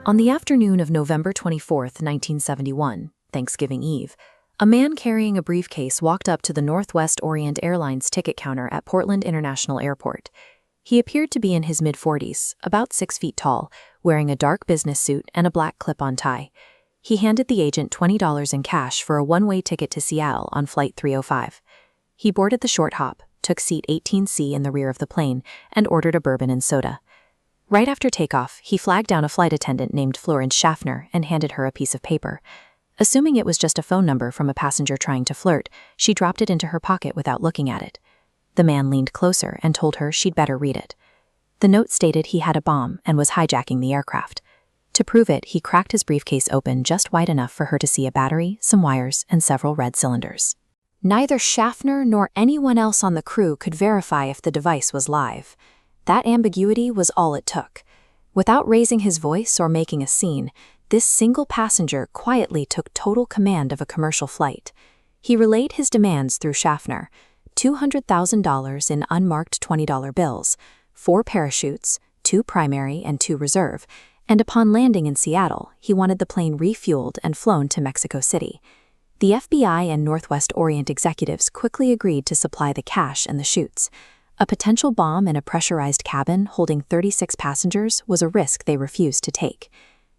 On the afternoon of November 24th, 1971, Thanksgiving Eve, a man carrying a briefcase walked up to the Northwest Orient Airlines ticket counter at Portland International Airport. He appeared to be in his mid-40s, about 6 feet tall, wearing a dark business suit and a black clip-on tie. He handed the agent $20 in cash for a one-way ticket to Seattle on Flight 305. He boarded the short hop, took seat 18C in the rear of the plane, and ordered a bourbon and soda. Right after takeoff, he flagged down a flight attendant named Florence Schaffner and handed her a piece of paper. Assuming it was just a phone number from a passenger trying to flirt, she dropped it into her pocket without looking at it. The man leaned closer and told her she'd better read it. The note stated he had a bomb and was hijacking the aircraft. To prove it, he cracked his briefcase open just wide enough for her to see a battery, some wires, and several red cylinders. Neither Schaffner nor anyone else on the crew could verify if the device was live. That ambiguity was all it took. Without raising his voice or making a scene, this single passenger quietly took total command of a commercial flight. He relayed his demands through Schaffner: $200,000 in unmarked $20 bills, 4 parachutes, 2 primary and 2 reserve, and upon landing in Seattle, he wanted the plane refueled and flown to Mexico City. The FBI and Northwest Orient executives quickly agreed to supply the cash and the chutes. A potential bomb in a pressurized cabin holding 36 passengers was a risk they refused to take.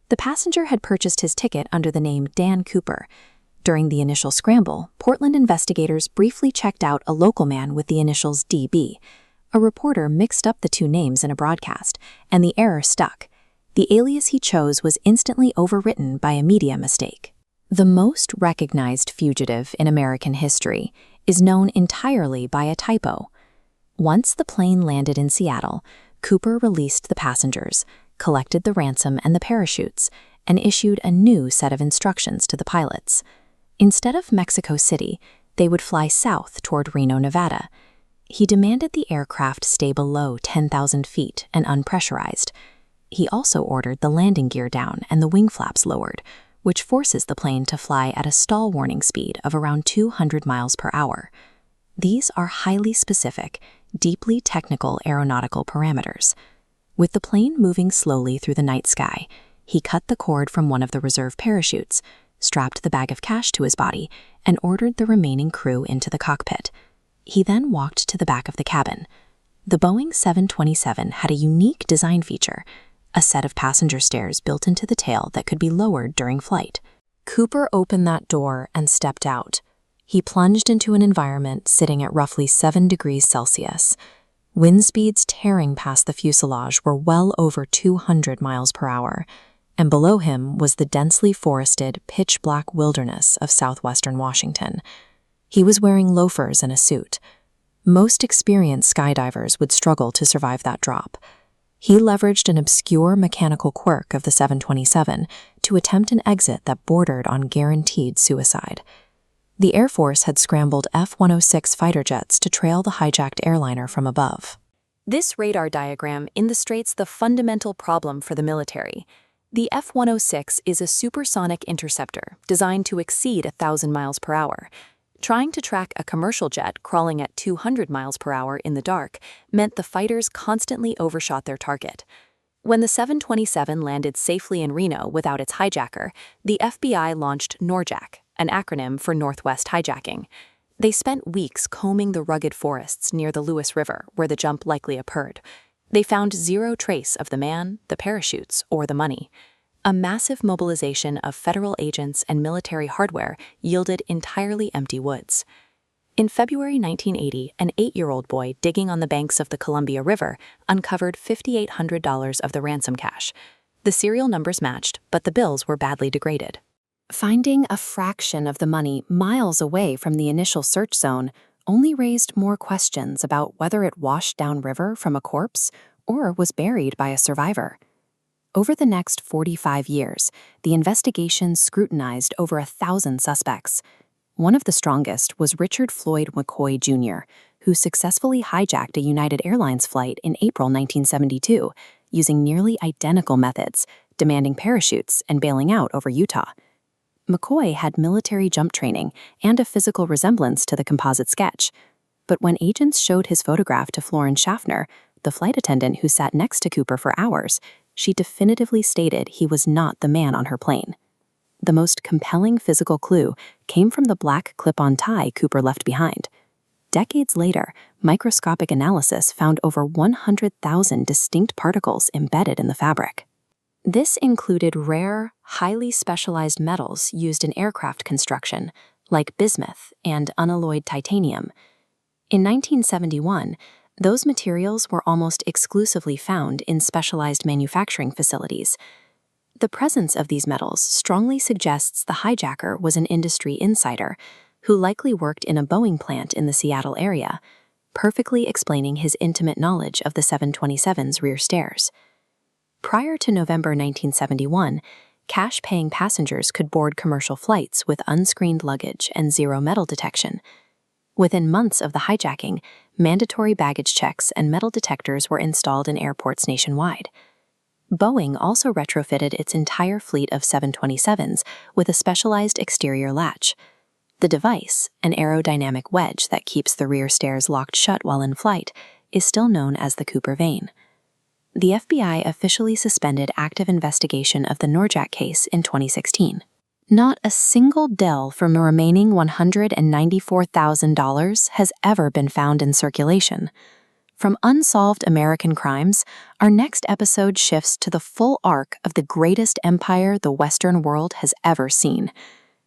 The passenger had purchased his ticket under the name Dan Cooper. During the initial scramble, Portland investigators briefly checked out a local man with the initials DB. A reporter mixed up the two names in a broadcast, and the error stuck. The alias he chose was instantly overwritten by a media mistake. The most recognized fugitive in American history is known entirely by a typo. Once the plane landed in Seattle, Cooper released the passengers, collected the ransom and the parachutes, and issued a new set of instructions to the pilots. Instead of Mexico City, they would fly south toward Reno, Nevada. He demanded the aircraft stay below 10,000 feet and unpressurized. He also ordered the landing gear down and the wing flaps lowered, which forces the plane to fly at a stall warning speed of around 200 miles per hour. These are highly specific, deeply technical aeronautical parameters. With the plane moving slowly through the night sky, he cut the cord from one of the reserve parachutes, strapped the bag of cash to his body, and ordered the remaining crew into the cockpit. He then walked to the back of the cabin. The Boeing 727 had a unique design feature: a set of passenger stairs built into the tail that could be lowered during flight. Cooper opened that door and stepped out. He plunged into an environment sitting at roughly 7 degrees Celsius. Wind speeds tearing past the fuselage were well over 200 miles per hour, and below him was the densely forested, pitch-black wilderness of southwestern Washington. He was wearing loafers and a suit. Most experienced skydivers would struggle to survive that drop. He leveraged an obscure mechanical quirk of the 727 to attempt an exit that bordered on guaranteed suicide. The Air Force had scrambled F-106 fighter jets to trail the hijacked airliner from above. This radar diagram illustrates the fundamental problem for the military. The F-106 is a supersonic interceptor designed to exceed 1,000 miles per hour. Trying to track a commercial jet crawling at 200 miles per hour in the dark meant the fighters constantly overshot their target. When the 727 landed safely in Reno without its hijacker, the FBI launched NORJAC, an acronym for Northwest Hijacking. They spent weeks combing the rugged forests near the Lewis River, where the jump likely occurred. They found zero trace of the man, the parachutes, or the money. A massive mobilization of federal agents and military hardware yielded entirely empty woods. In February 1980, an 8-year-old boy digging on the banks of the Columbia River uncovered $5,800 of the ransom cash. The serial numbers matched, but the bills were badly degraded. Finding a fraction of the money miles away from the initial search zone only raised more questions about whether it washed downriver from a corpse or was buried by a survivor. Over the next 45 years, the investigation scrutinized over 1,000 suspects. One of the strongest was Richard Floyd McCoy Jr., who successfully hijacked a United Airlines flight in April 1972, using nearly identical methods, demanding parachutes and bailing out over Utah. McCoy had military jump training and a physical resemblance to the composite sketch. But when agents showed his photograph to Florence Schaffner, the flight attendant who sat next to Cooper for hours, she definitively stated he was not the man on her plane. The most compelling physical clue came from the black clip-on tie Cooper left behind. Decades later, microscopic analysis found over 100,000 distinct particles embedded in the fabric. This included rare, highly specialized metals used in aircraft construction, like bismuth and unalloyed titanium. In 1971, those materials were almost exclusively found in specialized manufacturing facilities. The presence of these metals strongly suggests the hijacker was an industry insider who likely worked in a Boeing plant in the Seattle area, perfectly explaining his intimate knowledge of the 727's rear stairs. Prior to November 1971, cash-paying passengers could board commercial flights with unscreened luggage and zero metal detection. Within months of the hijacking, mandatory baggage checks and metal detectors were installed in airports nationwide. Boeing also retrofitted its entire fleet of 727s with a specialized exterior latch. The device, an aerodynamic wedge that keeps the rear stairs locked shut while in flight, is still known as the Cooper vane. The FBI officially suspended active investigation of the Norjack case in 2016. Not a single Dell from the remaining $194,000 has ever been found in circulation. From Unsolved American Crimes, our next episode shifts to the full arc of the greatest empire the Western world has ever seen.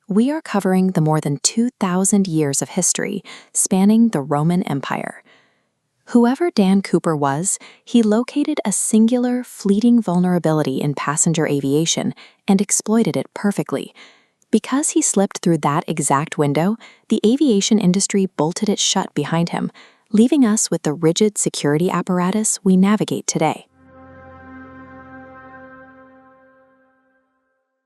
We are covering the more than 2,000 years of history spanning the Roman Empire. Whoever Dan Cooper was, he located a singular, fleeting vulnerability in passenger aviation and exploited it perfectly. Because he slipped through that exact window, the aviation industry bolted it shut behind him, leaving us with the rigid security apparatus we navigate today.